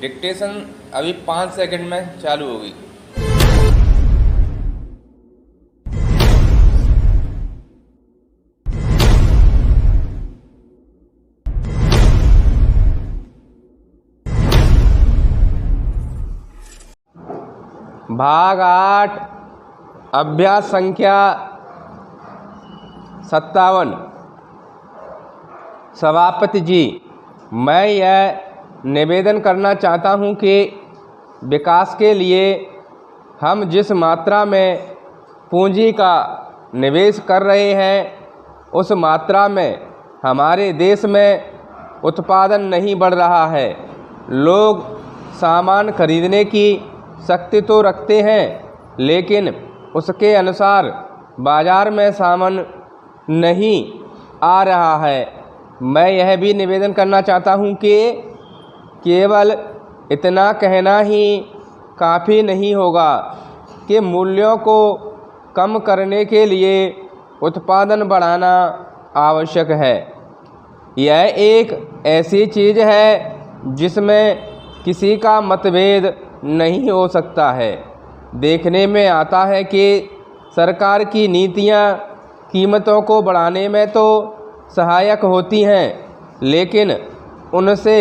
Dictation अभी 5 second में चालू होगी। भाग 8 अभ्यास संख्या 57। सभापति जी, मैं यह निवेदन करना चाहता हूं कि विकास के लिए हम जिस मात्रा में पूंजी का निवेश कर रहे हैं उस मात्रा में हमारे देश में उत्पादन नहीं बढ़ रहा है। लोग सामान खरीदने की शक्ति तो रखते हैं, लेकिन उसके अनुसार बाज़ार में सामान नहीं आ रहा है। मैं यह भी निवेदन करना चाहता हूं कि केवल इतना कहना ही काफ़ी नहीं होगा कि मूल्यों को कम करने के लिए उत्पादन बढ़ाना आवश्यक है। यह एक ऐसी चीज़ है जिसमें किसी का मतभेद नहीं हो सकता है। देखने में आता है कि सरकार की नीतियां कीमतों को बढ़ाने में तो सहायक होती हैं, लेकिन उनसे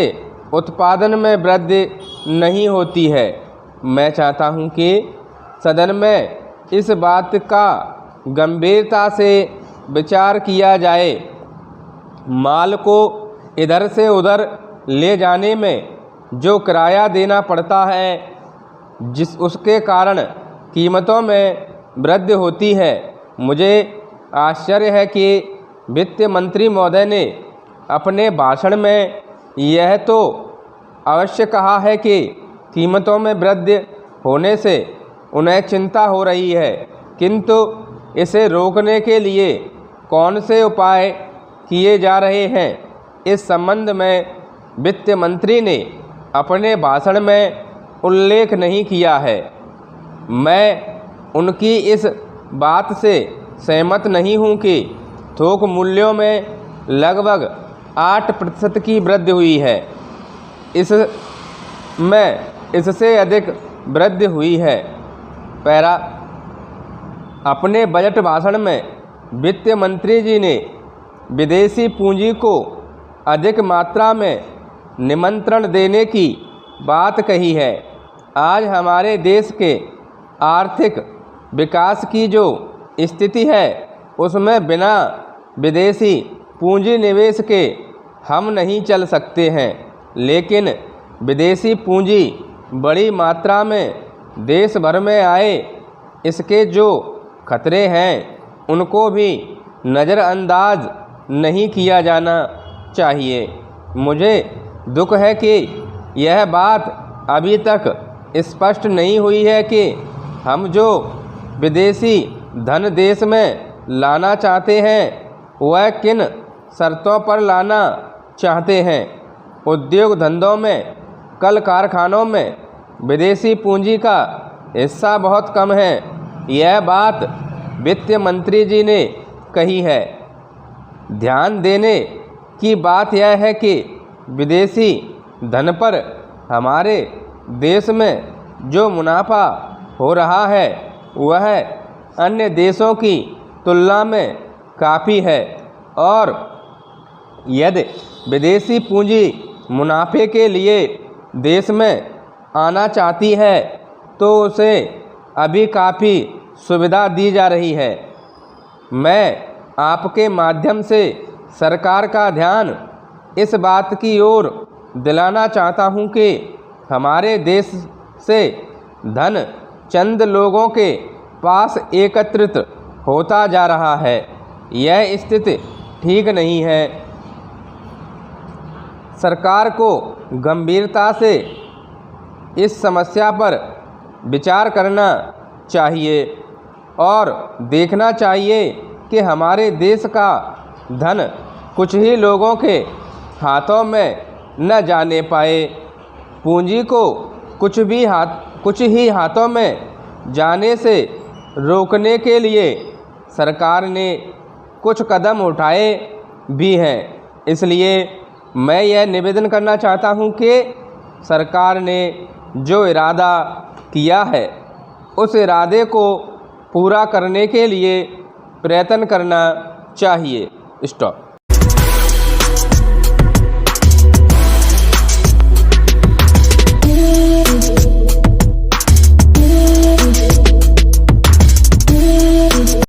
उत्पादन में वृद्धि नहीं होती है। मैं चाहता हूं कि सदन में इस बात का गंभीरता से विचार किया जाए। माल को इधर से उधर ले जाने में जो किराया देना पड़ता है, उसके कारण कीमतों में वृद्धि होती है। मुझे आश्चर्य है कि वित्त मंत्री महोदय ने अपने भाषण में यह तो अवश्य कहा है कि कीमतों में वृद्धि होने से उन्हें चिंता हो रही है, किंतु इसे रोकने के लिए कौन से उपाय किए जा रहे हैं, इस संबंध में वित्त मंत्री ने अपने भाषण में उल्लेख नहीं किया है। मैं उनकी इस बात से सहमत नहीं हूं कि थोक मूल्यों में लगभग 8% की वृद्धि हुई है। इससे अधिक वृद्धि हुई है। पैरा अपने बजट भाषण में वित्त मंत्री जी ने विदेशी पूंजी को अधिक मात्रा में निमंत्रण देने की बात कही है। आज हमारे देश के आर्थिक विकास की जो स्थिति है, उसमें बिना विदेशी पूंजी निवेश के हम नहीं चल सकते हैं। लेकिन विदेशी पूंजी बड़ी मात्रा में देश भर में आए, इसके जो खतरे हैं उनको भी नज़रअंदाज नहीं किया जाना चाहिए। मुझे दुख है कि यह बात अभी तक स्पष्ट नहीं हुई है कि हम जो विदेशी धन देश में लाना चाहते हैं वह किन शर्तों पर लाना चाहते हैं। उद्योग धंधों में, कल कारखानों में विदेशी पूंजी का हिस्सा बहुत कम है। यह बात वित्त मंत्री जी ने कही है। ध्यान देने की बात यह है कि विदेशी धन पर हमारे देश में जो मुनाफा हो रहा है वह अन्य देशों की तुलना में काफ़ी है, और यदि विदेशी पूंजी मुनाफे के लिए देश में आना चाहती है तो उसे अभी काफ़ी सुविधा दी जा रही है। मैं आपके माध्यम से सरकार का ध्यान इस बात की ओर दिलाना चाहता हूं कि हमारे देश से धन चंद लोगों के पास एकत्रित होता जा रहा है। यह स्थिति ठीक नहीं है। सरकार को गंभीरता से इस समस्या पर विचार करना चाहिए और देखना चाहिए कि हमारे देश का धन कुछ ही लोगों के हाथों में न जाने पाए। पूंजी को कुछ ही हाथों में जाने से रोकने के लिए सरकार ने कुछ कदम उठाए भी हैं। इसलिए मैं यह निवेदन करना चाहता हूं कि सरकार ने जो इरादा किया है उस इरादे को पूरा करने के लिए प्रयत्न करना चाहिए। स्टॉप।